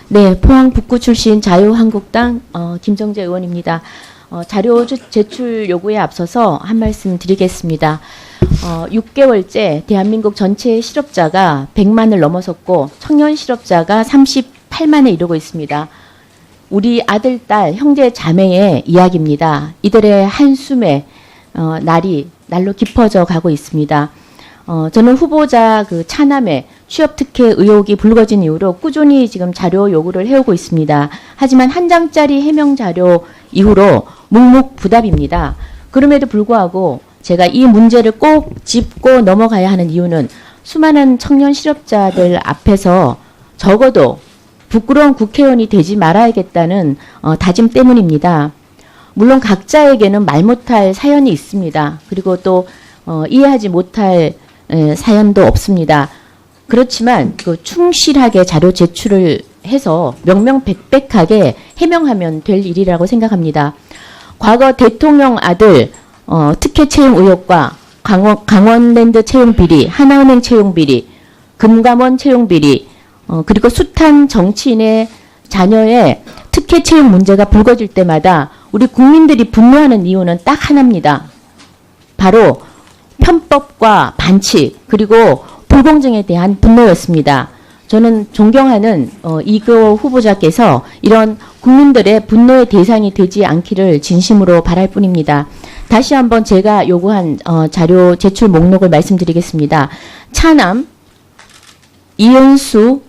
네, 포항 북구 출신 자유한국당 김정재 의원입니다. 자료 제출 요구에 앞서서 한 말씀 드리겠습니다. 6개월째 대한민국 전체 실업자가 100만을 넘어섰고 청년 실업자가 38만에 이르고 있습니다. 우리 아들, 딸, 형제, 자매의 이야기입니다. 이들의 한숨에 날로 깊어져 가고 있습니다. 저는 후보자 그 차남의 취업 특혜 의혹이 불거진 이후로 꾸준히 지금 자료 요구를 해오고 있습니다. 하지만 한 장짜리 해명 자료 이후로 묵묵부답입니다. 그럼에도 불구하고 제가 이 문제를 꼭 짚고 넘어가야 하는 이유는 수많은 청년 실업자들 앞에서 적어도 부끄러운 국회의원이 되지 말아야겠다는 다짐 때문입니다. 물론 각자에게는 말 못할 사연이 있습니다. 그리고 또 이해하지 못할 사연도 없습니다. 그렇지만 그 충실하게 자료 제출을 해서 명명백백하게 해명하면 될 일이라고 생각합니다. 과거 대통령 아들 특혜 채용 의혹과 강원랜드 채용 비리, 하나은행 채용 비리, 금감원 채용 비리, 그리고 숱한 정치인의 자녀의 특혜 채용 문제가 불거질 때마다 우리 국민들이 분노하는 이유는 딱 하나입니다. 바로 편법과 반칙 그리고 불공정에 대한 분노였습니다. 저는 존경하는 이거 후보자께서 이런 국민들의 분노의 대상이 되지 않기를 진심으로 바랄 뿐입니다. 다시 한번 제가 요구한 자료 제출 목록을 말씀드리겠습니다. 차남 이은수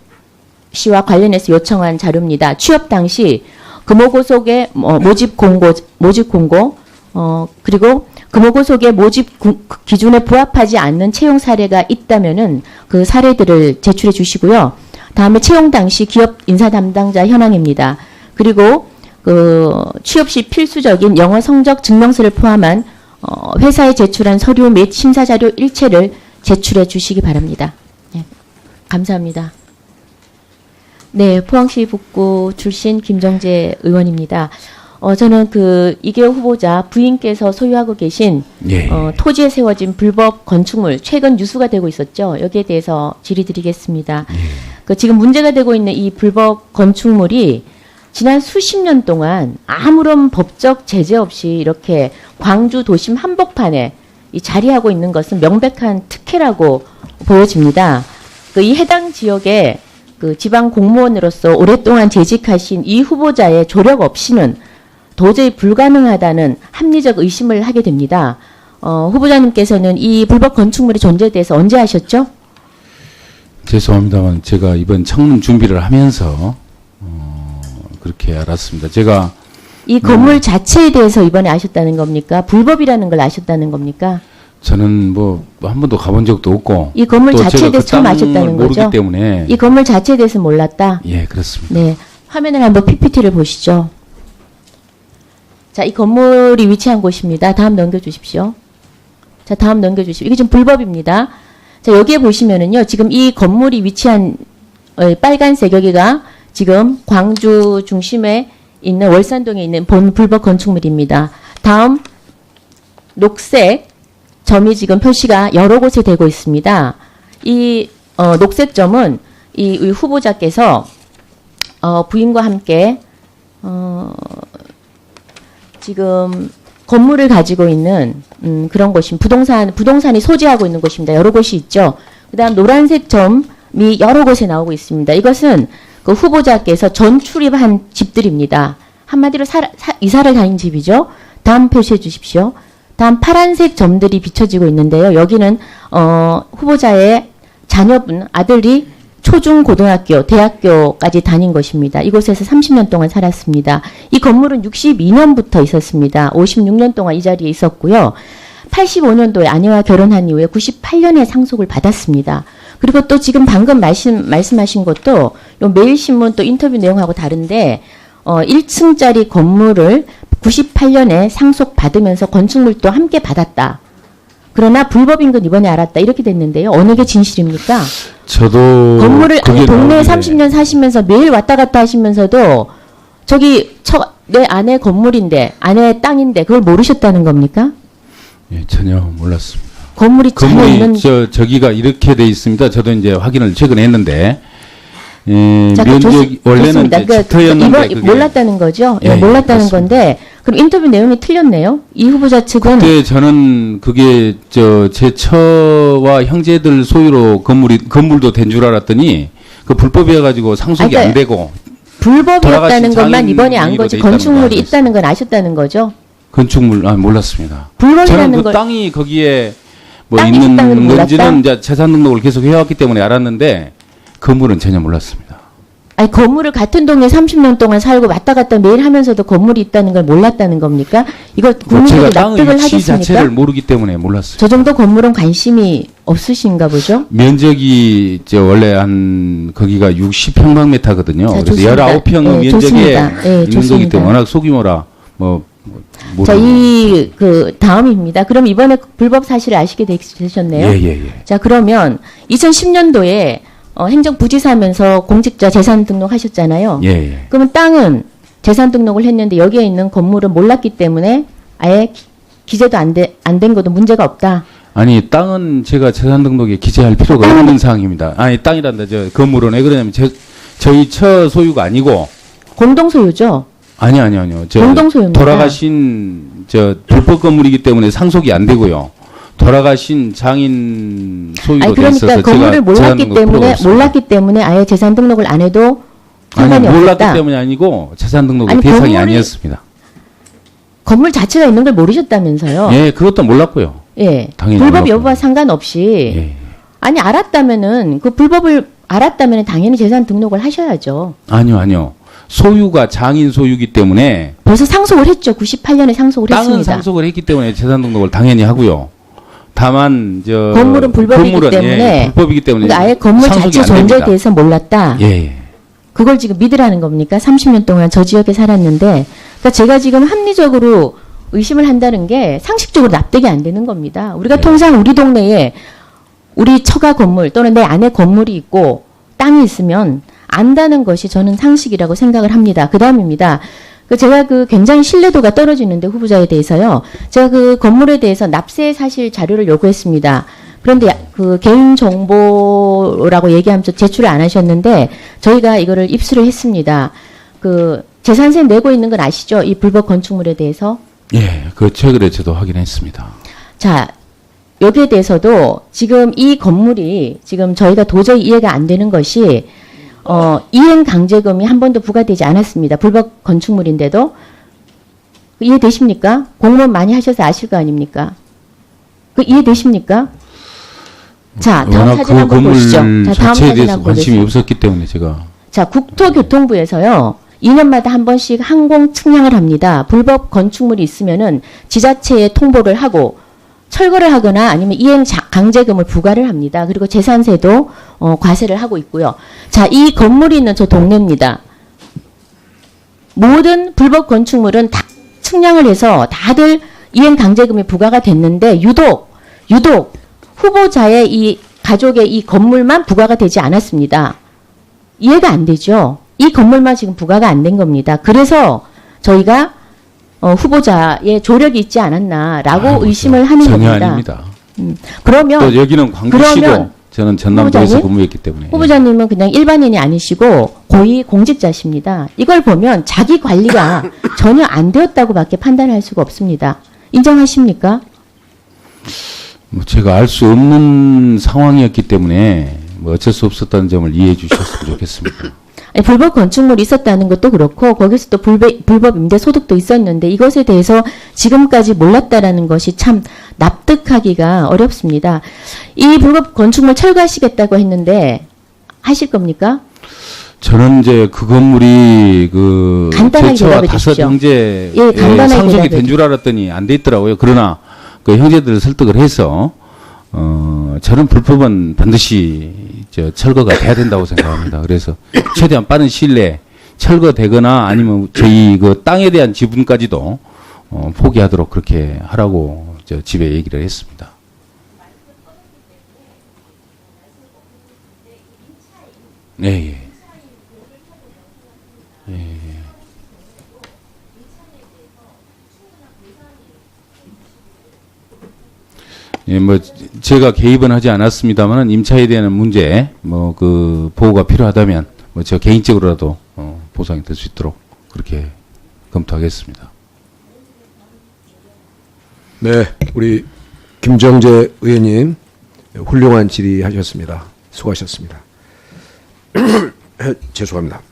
씨와 관련해서 요청한 자료입니다. 취업 당시 금호고속의 모집 공고 그리고 금호고속의 모집 기준에 부합하지 않는 채용 사례가 있다면은 그 사례들을 제출해 주시고요. 다음에 채용 당시 기업 인사 담당자 현황입니다. 그리고 그 취업 시 필수적인 영어 성적 증명서를 포함한 회사에 제출한 서류 및 심사 자료 일체를 제출해 주시기 바랍니다. 네, 감사합니다. 네, 포항시 북구 출신 김정재 의원입니다. 저는 그 이계호 후보자 부인께서 소유하고 계신 예. 토지에 세워진 불법 건축물 최근 뉴스가 되고 있었죠. 여기에 대해서 질의드리겠습니다. 예. 그 지금 문제가 되고 있는 이 불법 건축물이 지난 수십 년 동안 아무런 법적 제재 없이 이렇게 광주 도심 한복판에 이 자리하고 있는 것은 명백한 특혜라고 보여집니다. 그 이 해당 지역에 그 지방 공무원으로서 오랫동안 재직하신 이 후보자의 조력 없이는 도저히 불가능하다는 합리적 의심을 하게 됩니다. 후보자님께서는 이 불법 건축물의 존재에 대해서 언제 아셨죠? 죄송합니다만 제가 이번 청문 준비를 하면서 그렇게 알았습니다. 제가 이 건물 자체에 대해서 이번에 아셨다는 겁니까? 불법이라는 걸 아셨다는 겁니까? 저는 뭐 한 번도 가본 적도 없고 이 건물 또 자체에 제가 대해서 그 처음 땅을 아셨다는 모르기 거죠? 때문에 이 건물 자체에 대해서 몰랐다? 예, 그렇습니다. 네. 화면을 한번 PPT를 보시죠. 자, 이 건물이 위치한 곳입니다. 다음 넘겨주십시오. 자, 다음 넘겨주십시오. 이게 지금 불법입니다. 자, 여기에 보시면은요, 지금 이 건물이 위치한 빨간색 여기가 지금 광주 중심에 있는 월산동에 있는 본 불법 건축물입니다. 다음 녹색 점이 지금 표시가 여러 곳에 되고 있습니다. 이 녹색 점은 이 후보자께서 부인과 함께 지금 건물을 가지고 있는 그런 곳입니다. 부동산이 소재하고 있는 곳입니다. 여러 곳이 있죠. 그다음 노란색 점이 여러 곳에 나오고 있습니다. 이것은 그 후보자께서 전출입한 집들입니다. 한마디로 이사를 다닌 집이죠. 다음 표시해 주십시오. 다음 파란색 점들이 비춰지고 있는데요. 여기는 후보자의 자녀분, 아들이 초중 고등학교, 대학교까지 다닌 것입니다. 이곳에서 30년 동안 살았습니다. 이 건물은 62년부터 있었습니다. 56년 동안 이 자리에 있었고요. 85년도에 아내와 결혼한 이후에 98년에 상속을 받았습니다. 그리고 또 지금 방금 말씀하신 것도 요 매일신문 또 인터뷰 내용하고 다른데 1층짜리 건물을 98년에 상속받으면서 건축물도 함께 받았다. 그러나 불법인 건 이번에 알았다. 이렇게 됐는데요. 어느 게 진실입니까? 저도 건물을 동네에 나오는데 30년 사시면서 매일 왔다 갔다 하시면서도 저기 내 아내 건물인데 아내 땅인데 그걸 모르셨다는 겁니까? 예, 전혀 몰랐습니다. 건물이 전혀 있는 저기가 이렇게 돼 있습니다. 저도 이제 확인을 최근에 했는데 예, 잠깐 면적 원래는 좋습니다. 이제 집터였는데 이번 몰랐다는 거죠. 예, 몰랐다는 그렇습니다. 건데 그럼 인터뷰 내용이 틀렸네요. 이 후보자 측은 그때 저는 그게 제 처와 형제들 소유로 건물도 된 줄 알았더니 그 불법이어 가지고 상속이 그러니까 안 되고 불법이었다는 돌아가신 것만 장인 이번에 안 명의로 거지 돼 있다는 건축물이 거 있다는 건 아셨다는 거죠. 건축물 몰랐습니다. 불법이라는 저는 그 걸 땅이 거기에 뭐 땅이 있는 있다는 걸 건지는 몰랐다? 이제 재산 등록을 계속 해왔기 때문에 알았는데 건물은 전혀 몰랐습니다. 아니 건물을 같은 동에 30년 동안 살고 왔다 갔다 매일 하면서도 건물이 있다는 걸 몰랐다는 겁니까? 이거 제가 국민들이 땅의 납득을 위치 자체를 하겠습니까? 모르기 때문에 몰랐어요. 저 정도 건물은 관심이 없으신가 보죠? 면적이 원래 한 거기가 60평방미터거든요. 자, 그래서 좋습니다. 19평 예, 면적에 좋습니다. 예, 있는 거기 좋습니다. 때문에 워낙 소규모라 자, 이 다음입니다. 그럼 이번에 불법 사실을 아시게 되셨네요. 예. 자, 그러면 2010년도에 행정부지사면서 공직자 재산 등록하셨잖아요. 예. 그러면 땅은 재산 등록을 했는데 여기에 있는 건물은 몰랐기 때문에 아예 기재도 안 된 것도 문제가 없다. 아니 땅은 제가 재산 등록에 기재할 필요가 없는 사항입니다. 아니 땅이란다. 저 건물은 왜 그러냐면 저희 처 소유가 아니고 공동 소유죠. 아니요. 공동 소유입니다. 돌아가신 불법 건물이기 때문에 상속이 안 되고요. 돌아가신 장인 소유로 아니 돼 그러니까 있어서 건물을 제가 재산 등록 필요가 없습니다. 몰랐기 때문에 아예 재산 등록을 안 해도 상관이 아니, 몰랐기 없다. 때문에 아니고 재산 등록의 아니, 대상이 건물이- 아니었습니다. 건물 자체가 있는 걸 모르셨다면서요. 예, 그것도 몰랐고요. 예. 당연히 불법 몰랐고요. 여부와 상관없이 예. 아니 알았다면은 그 불법을 알았다면은 당연히 재산 등록을 하셔야죠. 아니요. 소유가 장인 소유기 때문에 벌써 상속을 했죠. 98년에 상속을 땅은 했습니다. 상속을 했기 때문에 재산 등록을 당연히 하고요. 다만 건물은 불법이기 때문에 불법이기 때문에 그러니까 아예 건물 상속이 자체 안 존재에 됩니다. 대해서 몰랐다. 예. 그걸 지금 믿으라는 겁니까? 30년 동안 저 지역에 살았는데 그러니까 제가 지금 합리적으로 의심을 한다는 게 상식적으로 납득이 안 되는 겁니다. 우리가 네. 통상 우리 동네에 우리 처가 건물 또는 내 아내 건물이 있고 땅이 있으면 안다는 것이 저는 상식이라고 생각을 합니다. 그 다음입니다. 제가 굉장히 신뢰도가 떨어지는데 후보자에 대해서요. 제가 그 건물에 대해서 납세 사실 자료를 요구했습니다. 그런데 그 개인 정보라고 얘기하면서 제출을 안 하셨는데 저희가 이거를 입수를 했습니다. 재산세 내고 있는 건 아시죠? 이 불법 건축물에 대해서. 예, 그 최근에 저도 확인했습니다. 자, 여기에 대해서도 지금 이 건물이 지금 저희가 도저히 이해가 안 되는 것이 이행 강제금이 한 번도 부과되지 않았습니다. 불법 건축물인데도 이해되십니까? 공무원 많이 하셔서 아실 거 아닙니까? 이해되십니까? 자, 다음 워낙 사진 그 한번 건물 보시죠. 자, 다음 자체에 사진 대해서 한번 관심이 보세요. 없었기 때문에 제가 자, 국토교통부에서요. 2년마다 한 번씩 항공 측량을 합니다. 불법 건축물이 있으면은 지자체에 통보를 하고 철거를 하거나 아니면 이행 강제금을 부과를 합니다. 그리고 재산세도 과세를 하고 있고요. 자, 이 건물이 있는 저 동네입니다. 모든 불법 건축물은 다 측량을 해서 다들 이행 강제금이 부과가 됐는데 유독 후보자의 이 가족의 이 건물만 부과가 되지 않았습니다. 이해가 안 되죠. 이 건물만 지금 부과가 안 된 겁니다. 그래서 저희가 후보자의 조력이 있지 않았나라고 의심을 하는 전혀 겁니다. 아닙니다. 그러면 또 여기는 광주시고 그러면 저는 전남도에서 후보자님? 근무했기 때문에 후보자님은 그냥 일반인이 아니시고 고위 공직자십니다. 이걸 보면 자기 관리가 전혀 안 되었다고밖에 판단할 수가 없습니다. 인정하십니까? 제가 알 수 없는 상황이었기 때문에 어쩔 수 없었다는 점을 이해해 주셨으면 좋겠습니다. 아니, 불법 건축물이 있었다는 것도 그렇고 거기서 또 불법 임대 소득도 있었는데 이것에 대해서 지금까지 몰랐다라는 것이 참 납득하기가 어렵습니다. 이 불법 건축물 철거하시겠다고 했는데 하실 겁니까? 저는 이제 그 건물이 간단하게 제처와 대답해 다섯 주십시오. 형제에 예, 간단하게 상속이 대답해 된 줄 알았더니 안 돼 있더라고요. 그러나 그 형제들을 설득을 해서 저는 불법은 반드시 철거가 돼야 된다고 생각합니다. 그래서 최대한 빠른 시일 내에 철거되거나 아니면 저희 그 땅에 대한 지분까지도 포기하도록 그렇게 하라고 집에 얘기를 했습니다. 네, 예. 예, 제가 개입은 하지 않았습니다만은 임차에 대한 문제, 보호가 필요하다면 뭐 저 개인적으로라도 보상이 될 수 있도록 그렇게 검토하겠습니다. 네, 우리 김정재 의원님 훌륭한 질의하셨습니다. 수고하셨습니다. 죄송합니다.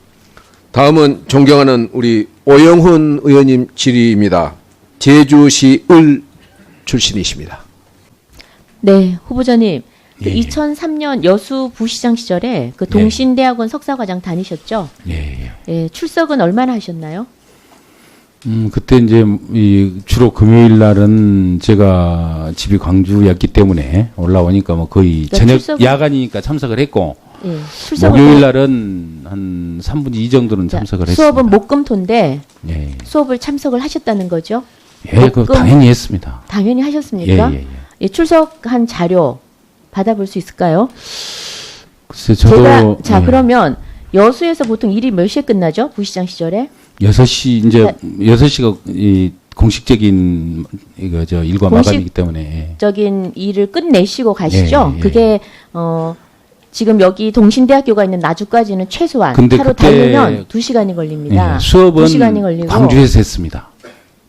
다음은 존경하는 우리 오영훈 의원님 질의입니다. 제주시 을 출신이십니다. 네, 후보자님. 그 예, 예. 2003년 여수 부시장 시절에 그 동신대학원 석사과정 다니셨죠? 예, 예. 예, 출석은 얼마나 하셨나요? 그때 이제 주로 금요일 날은 제가 집이 광주였기 때문에 올라오니까 뭐 거의 그러니까 저녁 출석은- 야간이니까 참석을 했고 예, 출석은 목요일 날은 한 3분의 2 정도는 자, 참석을 했습니다. 수업은 목금토인데 예, 수업을 참석을 하셨다는 거죠? 예, 그 목금- 당연히 했습니다. 당연히 예, 하셨습니까? 예, 예. 예, 출석한 자료 받아볼 수 있을까요? 글쎄 저도 제가 자 예, 그러면 여수에서 보통 일이 몇 시에 끝나죠? 부시장 시절에 6시 이제 6시가 이 공식적인 이거 저 일과 공식- 마감이기 때문에 적인 일을 끝내시고 가시죠? 예, 예. 그게 지금 여기 동신대학교가 있는 나주까지는 최소한 근데 차로 그때- 달리면 2시간이 걸립니다. 예, 수업은 2시간이 걸리고 광주에서 했습니다.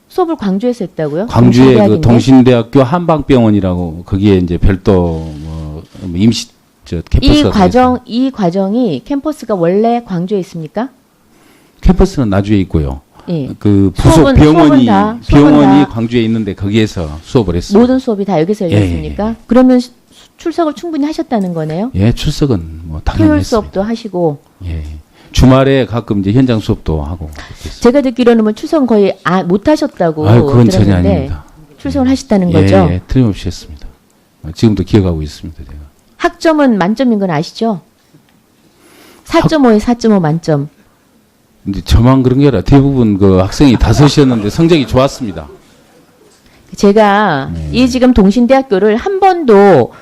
수업을 광주에서 했다고요? 광주의 그 동신대학인데? 동신대학교 한방병원이라고 거기에 이제 별도 뭐 임시 저 캠퍼스가 이 과정이 캠퍼스가 원래 광주에 있습니까? 캠퍼스는 나주에 있고요. 예. 그 부속 수업은 병원이 수업은 다 광주에 있는데 거기에서 수업을 했습니다. 모든 수업이 다 여기서 예, 열렸습니까? 예, 예. 그러면 출석을 충분히 하셨다는 거네요? 예, 출석은 뭐 당연히 토요일 했습니다. 수업도 하시고 예. 주말에 가끔 이제 현장 수업도 하고 그렇게 했습니다. 제가 듣기로는 뭐 출석은 거의 못 하셨다고 아유, 그건 전혀 들었는데 아닙니다. 출석을 하셨다는 예, 거죠? 예, 틀림없이 했습니다. 지금도 기억하고 있습니다, 제가. 학점은 만점인 건 아시죠? 4.5에 4.5 만점. 근데 저만 그런 게 아니라 대부분 그 학생이 5이었는데 성적이 좋았습니다. 제가 네. 이 지금 동신대학교를 한 번도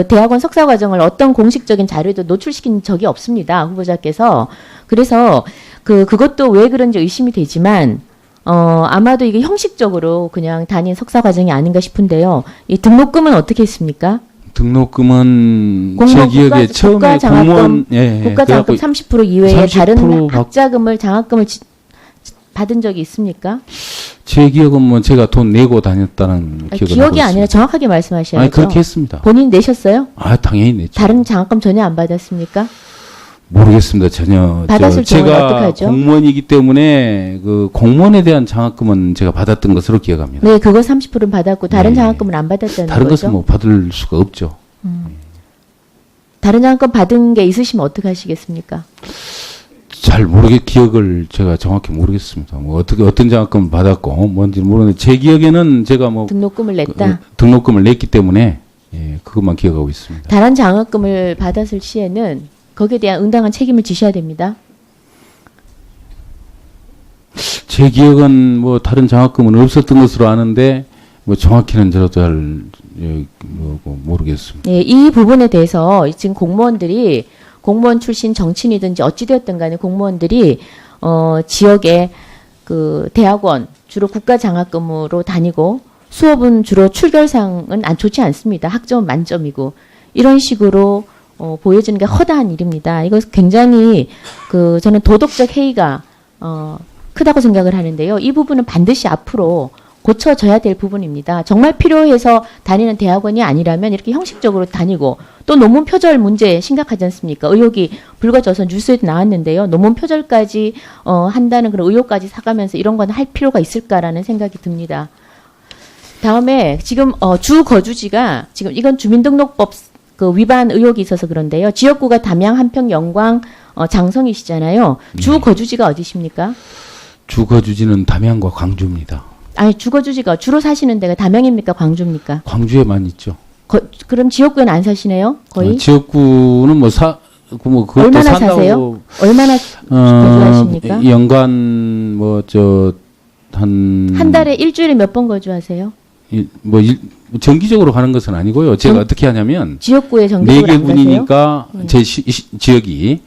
대학원 석사 과정을 어떤 공식적인 자료에도 노출시킨 적이 없습니다. 후보자께서. 그래서 그것도 왜 그런지 의심이 되지만 아마도 이게 형식적으로 그냥 다닌 석사 과정이 아닌가 싶은데요. 이 등록금은 어떻게 했습니까? 등록금은 제 공무원 기억에 국가- 처음에 국가장학금, 공무원 예, 국가장학금 그래갖고 30% 이외에 30% 다른 받- 학자금을 장학금을 받은 적이 있습니까? 제 기억은 뭐 제가 돈 내고 다녔다는 아니, 기억을 하고 기억이 아니라 있습니다. 정확하게 말씀하셔야죠. 아니 그렇게 했습니다. 본인 내셨어요? 아 당연히 냈죠. 다른 장학금 전혀 안 받았습니까? 모르겠습니다. 전혀. 받았을 경우는 제가 어떡하죠? 공무원이기 때문에 그 공무원에 대한 장학금은 제가 받았던 것으로 기억합니다. 네, 그거 30%는 받았고 다른 네. 장학금은 안 받았다는 다른 거죠. 것은 뭐 받을 수가 없죠. 다른 장학금 받은 게 있으시면 어떻게 하시겠습니까? 잘 기억을 제가 정확히 모르겠습니다. 뭐 어떤 장학금을 받았고 뭔지 모르는데 제 기억에는 제가 뭐 등록금을 냈다. 등록금을 냈기 때문에 예, 그것만 기억하고 있습니다. 다른 장학금을 받았을 시에는 거기에 대한 응당한 책임을 지셔야 됩니다. 제 기억은 뭐 다른 장학금은 없었던 것으로 아는데 뭐 정확히는 저도 잘 모르겠습니다. 예, 이 부분에 대해서 지금 공무원 출신 정치인이든지 어찌되었든 간에 공무원들이 지역의 그 대학원 주로 국가 장학금으로 다니고 수업은 주로 출결상은 좋지 않습니다. 학점은 만점이고 이런 식으로 보여지는 게 허다한 일입니다. 이거 굉장히 저는 도덕적 해이가 크다고 생각을 하는데요. 이 부분은 반드시 앞으로 고쳐져야 될 부분입니다. 정말 필요해서 다니는 대학원이 아니라면 이렇게 형식적으로 다니고 또 논문 표절 문제 심각하지 않습니까? 의혹이 불거져서 뉴스에도 나왔는데요. 논문 표절까지 한다는 그런 의혹까지 사가면서 이런 건 할 필요가 있을까라는 생각이 듭니다. 다음에 지금 주 거주지가 지금 이건 주민등록법 위반 의혹이 있어서 그런데요. 지역구가 담양, 한평, 영광, 장성이시잖아요. 주 거주지가 어디십니까? 주 거주지는 담양과 광주입니다. 아니 주거주지가 주로 사시는 데가 담양입니까 광주입니까? 광주에만 있죠. 그럼 지역구에는 안 사시네요? 거의? 지역구는 그것도 얼마나 산다고 사세요? 얼마나 거주하십니까? 연간 한 달에 일주일에 몇 번 거주하세요? 정기적으로 가는 것은 아니고요. 제가 어떻게 하냐면 지역구에 정기적으로 안 가세요? 4개군이니까 제 지역이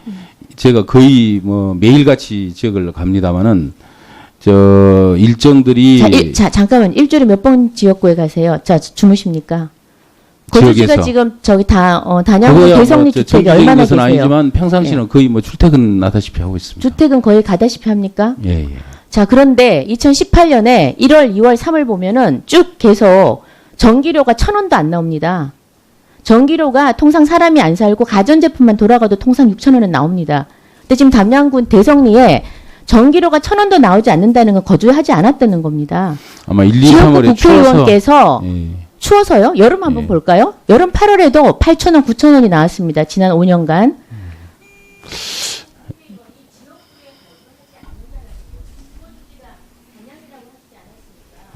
제가 거의 매일같이 지역을 갑니다마는 일정들이 잠깐만 일주일에 몇 번 지역구에 가세요? 자 주무십니까? 거주지가 지역에서. 지금 저기 단양구 그거야 대성리 뭐 주택이 정기적인 얼마나 것은 계세요? 아니지만 평상시는 거의 뭐 출퇴근 나다시피 하고 있습니다. 주택은 거의 가다시피 합니까? 예, 예. 자, 그런데 2018년에 1월, 2월, 3월 보면은 쭉 계속 전기료가 1,000원도 안 나옵니다. 전기료가 통상 사람이 안 살고 가전제품만 돌아가도 통상 6,000원은 나옵니다. 근데 지금 담양군 대성리에 전기료가 1,000원도 나오지 않는다는 건 거주하지 않았다는 겁니다. 아마 1, 2, 지역구 3월에 추워서 국회의원께서 예. 추워서요? 여름 한번 예. 볼까요? 여름 8월에도 8,000원, 9,000원이 나왔습니다. 지난 5년간.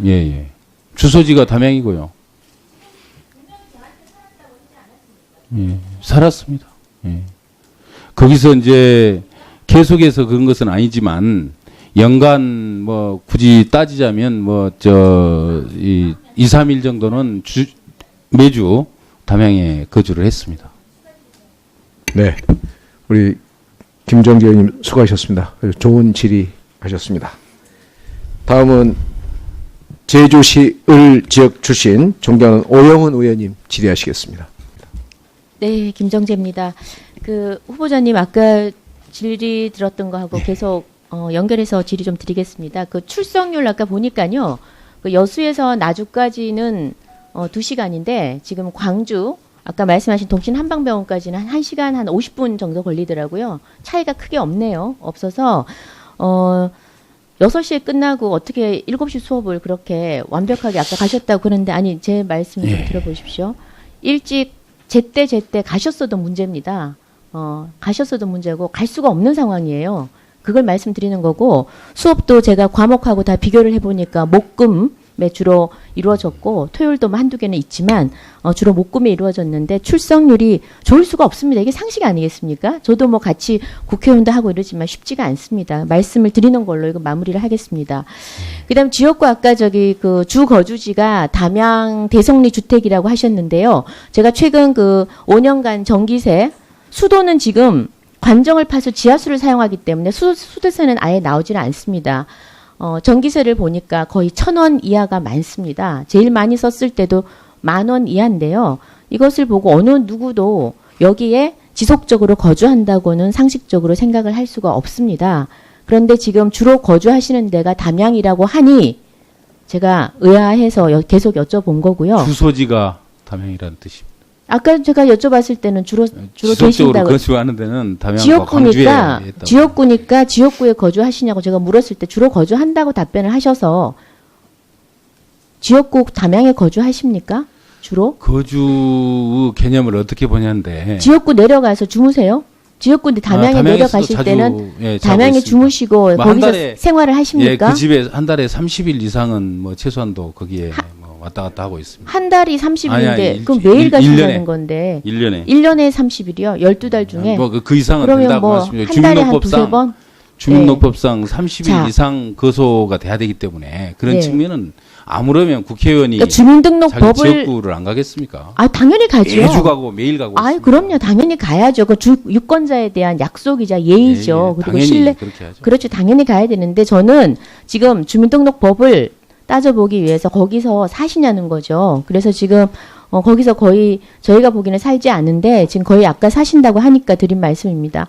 예, 예. 주소지가 담양이고요. 예, 살았습니다. 예. 거기서 이제 계속해서 그런 것은 아니지만 연간 뭐 굳이 따지자면 뭐 이 2, 3일 정도는 매주 담양에 거주를 했습니다. 네, 우리 김정재 의원님 수고하셨습니다. 좋은 질의하셨습니다. 다음은 제주시 을 지역 출신 존경하는 오영훈 의원님 질의하시겠습니다. 네, 김정재입니다. 그 후보자님 아까 질의 들었던 거하고 계속 연결해서 질의 좀 드리겠습니다. 그 출석률 아까 보니까요. 그 여수에서 나주까지는 2시간인데 지금 광주 아까 말씀하신 동신 한방병원까지는 한 1시간 한 50분 정도 걸리더라고요. 차이가 크게 없네요. 없어서 6시에 끝나고 어떻게 7시 수업을 그렇게 완벽하게 아까 가셨다고 그러는데 아니 제 말씀 좀 들어보십시오. 일찍 제때 가셨어도 문제입니다. 가셨어도 문제고 갈 수가 없는 상황이에요. 그걸 말씀드리는 거고 수업도 제가 과목하고 다 비교를 해보니까 목금에 주로 이루어졌고 토요일도 한두 개는 있지만 주로 목금에 이루어졌는데 출석률이 좋을 수가 없습니다. 이게 상식 아니겠습니까? 저도 뭐 같이 국회의원도 하고 이러지만 쉽지가 않습니다. 말씀을 드리는 걸로 이거 마무리를 하겠습니다. 그다음 지역구 아까 저기 그 주 거주지가 담양 대성리 주택이라고 하셨는데요. 제가 최근 그 5년간 전기세 수도는 지금 관정을 파서 지하수를 사용하기 때문에 수도세는 아예 나오질 않습니다. 전기세를 보니까 거의 1,000원 이하가 많습니다. 제일 많이 썼을 때도 10,000원 이하인데요. 이것을 보고 어느 누구도 여기에 지속적으로 거주한다고는 상식적으로 생각을 할 수가 없습니다. 그런데 지금 주로 거주하시는 데가 담양이라고 하니 제가 의아해서 계속 여쭤본 거고요. 주소지가 담양이라는 뜻입니다. 아까 제가 여쭤봤을 때는 주로 지속적으로 계신다고 거주하는 데는 담양과 광주에 지역구니까 있다고. 지역구니까 지역구에 거주하시냐고 제가 물었을 때 주로 거주한다고 답변을 하셔서 지역구 담양에 거주하십니까? 주로? 거주 개념을 어떻게 보냐인데 지역구 내려가서 주무세요? 지역구인데 담양에 담양에서도 내려가실 자주, 때는 예, 자고 담양에 있습니다. 주무시고 뭐 한 거기서 달에- 생활을 예, 하십니까? 그 집에 한 달에 30일 이상은 뭐 최소한도 거기에 뭐 왔다 갔다 하고 있습니다. 한 달이 30일인데 아니, 그럼 매일 가신다는 1년에. 건데 1년에. 1년에 30일이요? 12달 중에 그 이상은 그러면 된다고 뭐 말씀드려요. 한 달에 한 두세 번? 주민등록법상 30일 자. 이상 거소가 돼야 되기 때문에 그런 네. 측면은 아무러면 국회의원이 그러니까 자기 주민등록법을 지역구를 안 가겠습니까? 당연히 가죠. 매주 가고 매일 가고 아이 있습니다. 그럼요. 당연히 가야죠. 그 유권자에 대한 약속이자 예의죠. 예, 예. 그리고 당연히 신뢰. 그렇게 하죠. 그렇죠. 당연히 가야 되는데 저는 지금 주민등록법을 따져보기 위해서 거기서 사시냐는 거죠. 그래서 지금 거기서 거의 저희가 보기에는 살지 않은데 지금 거의 아까 사신다고 하니까 드린 말씀입니다.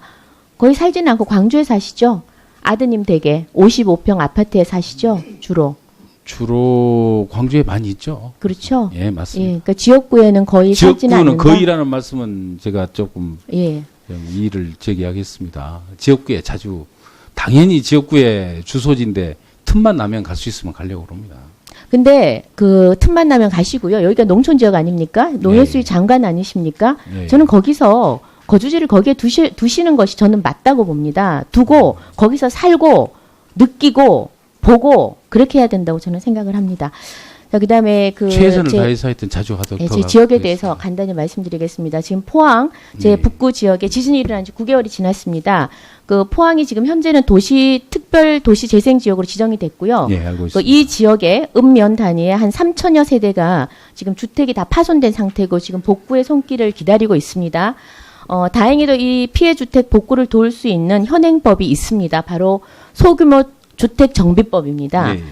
거의 살지는 않고 광주에 사시죠. 아드님 댁에 55평 아파트에 사시죠. 주로 광주에 많이 있죠. 그렇죠. 예, 예, 맞습니다. 그러니까 지역구에는 거의 살지는 지역구는 않는다. 거의라는 말씀은 제가 조금 예. 좀 이의를 제기하겠습니다. 지역구에 자주 당연히 지역구에 주소지인데 틈만 나면 갈 수 있으면 가려고 그럽니다. 근데 그 틈만 나면 가시고요. 여기가 농촌 지역 아닙니까? 농해수위 예. 장관 아니십니까? 예. 저는 거기서 거주지를 거기에 두시는 것이 저는 맞다고 봅니다. 두고 거기서 살고 느끼고 보고 그렇게 해야 된다고 저는 생각을 합니다. 자, 그다음에 그 최선을 다해서 하여튼 자주 하도록 예, 제 지역에 대해서 간단히 말씀드리겠습니다. 지금 포항 제 네. 북구 지역에 지진이 일어난 지 9개월이 지났습니다. 그 포항이 지금 현재는 특별 도시 재생 지역으로 지정이 됐고요. 예, 알고 그 있습니다. 이 지역에 읍면 단위에 한 3천여 세대가 지금 주택이 다 파손된 상태고 지금 복구의 손길을 기다리고 있습니다. 다행히도 이 피해 주택 복구를 도울 수 있는 현행법이 있습니다. 바로 소규모 주택 정비법입니다. 예, 예.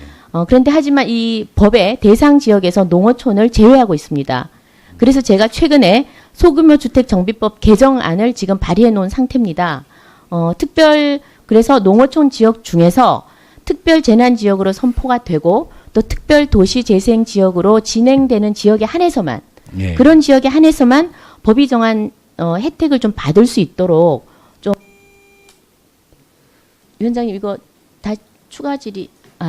그런데 하지만 이 법의 대상 지역에서 농어촌을 제외하고 있습니다. 그래서 제가 최근에 소규모 주택 정비법 개정안을 지금 발의해 놓은 상태입니다. 그래서 농어촌 지역 중에서 특별 재난 지역으로 선포가 되고 또 특별 도시 재생 지역으로 진행되는 지역에 한해서만 예. 그런 지역에 한해서만 법이 정한 혜택을 좀 받을 수 있도록 좀 위원장님 이거 다 추가 질의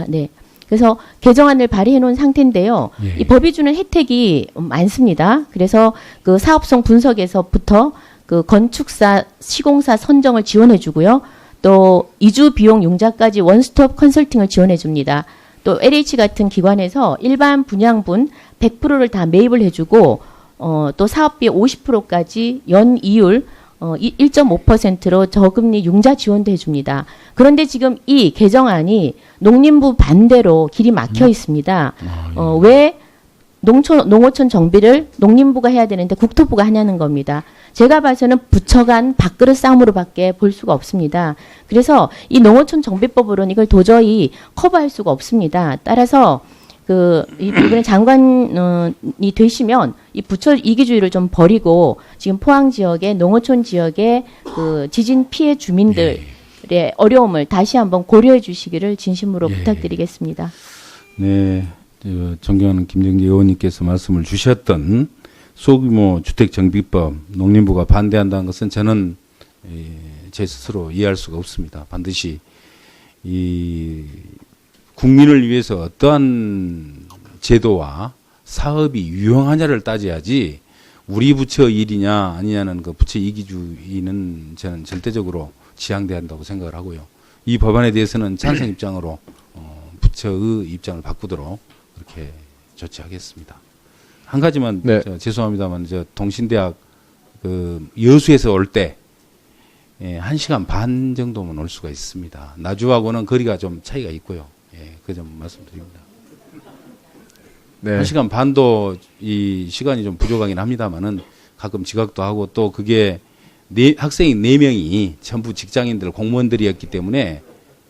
네. 그래서 개정안을 발의해 놓은 상태인데요. 예. 이 법이 주는 혜택이 많습니다. 그래서 그 사업성 분석에서부터 그 건축사, 시공사 선정을 지원해 주고요. 또 이주 비용 융자까지 원스톱 컨설팅을 지원해 줍니다. 또 LH 같은 기관에서 일반 분양분 100%를 다 매입을 해주고 또 사업비 50%까지 연 이율 1.5%로 저금리 융자 지원도 해줍니다. 그런데 지금 이 개정안이 농림부 반대로 길이 막혀 있습니다. 왜 농어촌 정비를 농림부가 해야 되는데 국토부가 하냐는 겁니다. 제가 봐서는 부처 간 밥그릇 싸움으로밖에 볼 수가 없습니다. 그래서 이 농어촌 정비법으로는 이걸 도저히 커버할 수가 없습니다. 따라서 이번에 장관이 되시면 이 부처 이기주의를 좀 버리고 지금 포항 지역의 농어촌 지역의 그 지진 피해 주민들의 어려움을 다시 한번 고려해 주시기를 진심으로 부탁드리겠습니다. 네, 존경하는 김정재 의원님께서 말씀을 주셨던 소규모 주택 정비법 농림부가 반대한다는 것은 저는 제 스스로 이해할 수가 없습니다. 반드시 이 국민을 위해서 어떠한 제도와 사업이 유용하냐를 따져야지 우리 부처 일이냐 아니냐는 그 부처 이기주의는 저는 절대적으로 지양돼야 한다고 생각을 하고요. 이 법안에 대해서는 찬성 입장으로 부처의 입장을 바꾸도록 그렇게 조치하겠습니다. 한 가지만 네. 죄송합니다만 동신대학 그 여수에서 올 때 1시간 반 정도면 올 수가 있습니다. 나주하고는 거리가 좀 차이가 있고요. 그 점 말씀드립니다. 네. 1시간 반도 이 시간이 좀 부족하긴 합니다만은 가끔 지각도 하고 또 그게 학생이 4명이 전부 직장인들 공무원들이었기 때문에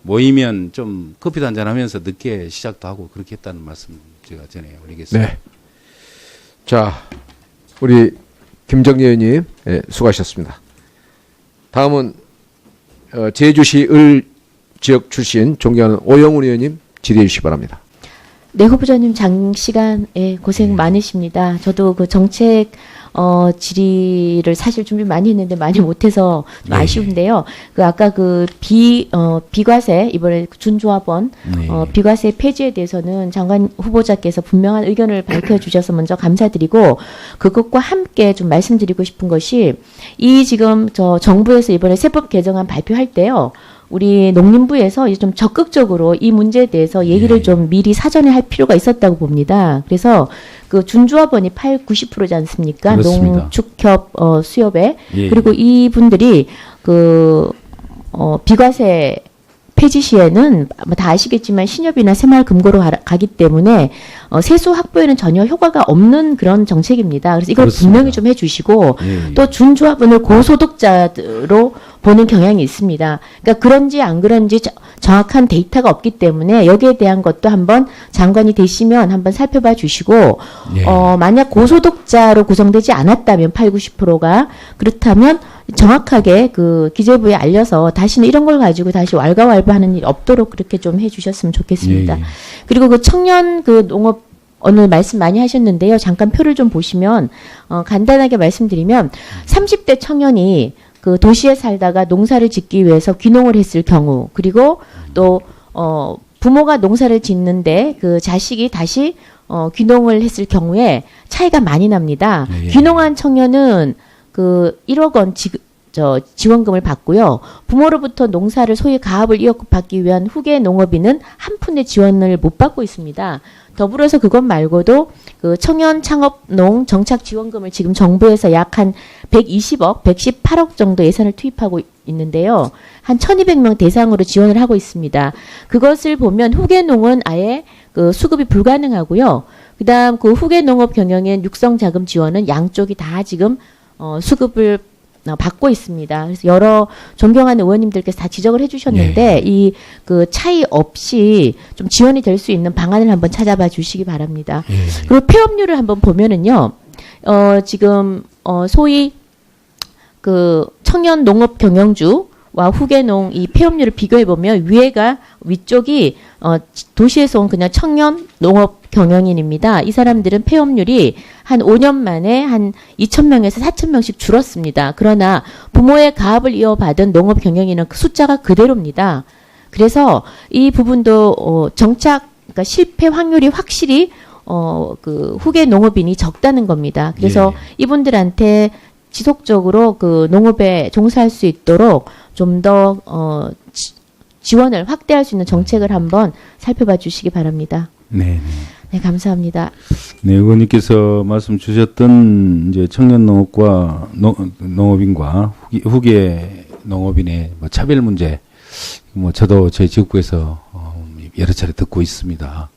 모이면 좀 커피도 한잔 하면서 늦게 시작도 하고 그렇게 했다는 말씀 제가 전해 올리겠습니다. 네. 자, 우리 김정재 의원님 수고하셨습니다. 다음은 제주시 을 지역 출신 존경하는 오영훈 의원님 질의해 주시기 바랍니다. 네, 후보자님 장시간에 고생 많으십니다. 저도 그 정책 질의를 사실 준비 많이 했는데 많이 못해서 좀 아쉬운데요. 그 아까 그 비과세 이번에 준조합원 비과세 폐지에 대해서는 장관 후보자께서 분명한 의견을 밝혀주셔서 먼저 감사드리고 그것과 함께 좀 말씀드리고 싶은 것이 이 지금 정부에서 이번에 세법 개정안 발표할 때요. 우리 농림부에서 좀 적극적으로 이 문제에 대해서 얘기를 좀 미리 사전에 할 필요가 있었다고 봅니다. 그래서 그 준조합원이 90%지 않습니까? 그렇습니다. 농축협 수협에 그리고 이분들이 비과세 폐지 시에는 아마 다 아시겠지만 신협이나 새마을금고로 가기 때문에 세수 확보에는 전혀 효과가 없는 그런 정책입니다. 그래서 이걸 그렇습니다. 분명히 좀 해주시고 또 준조합원을 고소득자로 보는 경향이 있습니다. 그러니까 그런지 안 그런지 정확한 데이터가 없기 때문에 여기에 대한 것도 한번 장관이 되시면 한번 살펴봐 주시고 만약 고소득자로 구성되지 않았다면 90%가 그렇다면 정확하게 그 기재부에 알려서 다시는 이런 걸 가지고 다시 왈가왈부하는 일 없도록 그렇게 좀 해주셨으면 좋겠습니다. 그리고 그 청년 그 농업 오늘 말씀 많이 하셨는데요. 잠깐 표를 좀 보시면 간단하게 말씀드리면 30대 청년이 그 도시에 살다가 농사를 짓기 위해서 귀농을 했을 경우 그리고 또 부모가 농사를 짓는데 그 자식이 다시 귀농을 했을 경우에 차이가 많이 납니다. 귀농한 청년은 그 1억 원 지원금을 받고요. 부모로부터 농사를 소위 가업을 이어받기 위한 후계 농업인은 한 푼의 지원을 못 받고 있습니다. 더불어서 그것 말고도 그 청년 창업농 정착 지원금을 지금 정부에서 약 한 120억, 118억 정도 예산을 투입하고 있는데요. 한 1,200명 대상으로 지원을 하고 있습니다. 그것을 보면 후계농은 아예 그 수급이 불가능하고요. 그다음 그 후계농업 경영엔 육성자금 지원은 양쪽이 다 지금 수급을 받고 있습니다. 그래서 여러 존경하는 의원님들께서 다 지적을 해주셨는데 이 그 차이 없이 좀 지원이 될 수 있는 방안을 한번 찾아봐 주시기 바랍니다. 그리고 폐업률을 한번 보면은요. 지금 소위 그 청년 농업 경영주와 후계농 이 폐업률을 비교해 보면 위쪽이 도시에서 온 그냥 청년 농업 경영인입니다. 이 사람들은 폐업률이 한 5년 만에 한 2,000명에서 4,000명씩 줄었습니다. 그러나 부모의 가업을 이어받은 농업 경영인은 그 숫자가 그대로입니다. 그래서 이 부분도 그러니까 실패 확률이 확실히 그 후계 농업인이 적다는 겁니다. 그래서 이분들한테 지속적으로 그 농업에 종사할 수 있도록 좀 더 지원을 확대할 수 있는 정책을 한번 살펴봐 주시기 바랍니다. 네. 네, 감사합니다. 네, 의원님께서 말씀 주셨던 이제 청년 농업과 농업인과 후계 농업인의 뭐 차별 문제, 뭐 저도 제 지역구에서 여러 차례 듣고 있습니다.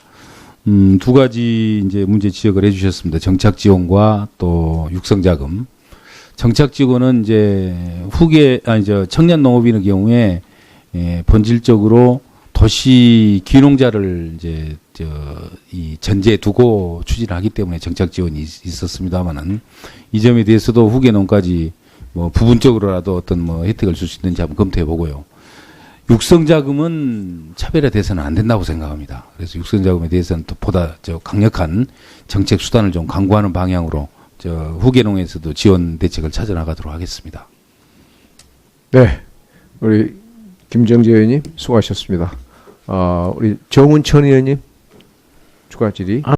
두 가지 이제 문제 지적을 해주셨습니다. 정착 지원과 또 육성 자금. 정착 지원은 이제 청년 농업인의 경우에 본질적으로 도시 귀농자를 이제 이 전제에 두고 추진하기 때문에 정착 지원이 있었습니다만은 이 점에 대해서도 후계농까지 뭐 부분적으로라도 어떤 뭐 혜택을 줄 수 있는지 한번 검토해 보고요. 육성 자금은 차별화돼서는 안 된다고 생각합니다. 그래서 육성 자금에 대해서는 또 보다 강력한 정책 수단을 좀 강구하는 방향으로 후계농에서도 지원 대책을 찾아 나가도록 하겠습니다. 네, 우리 김정재 의원님 수고하셨습니다. 우리 정운천 의원님 추가 질의.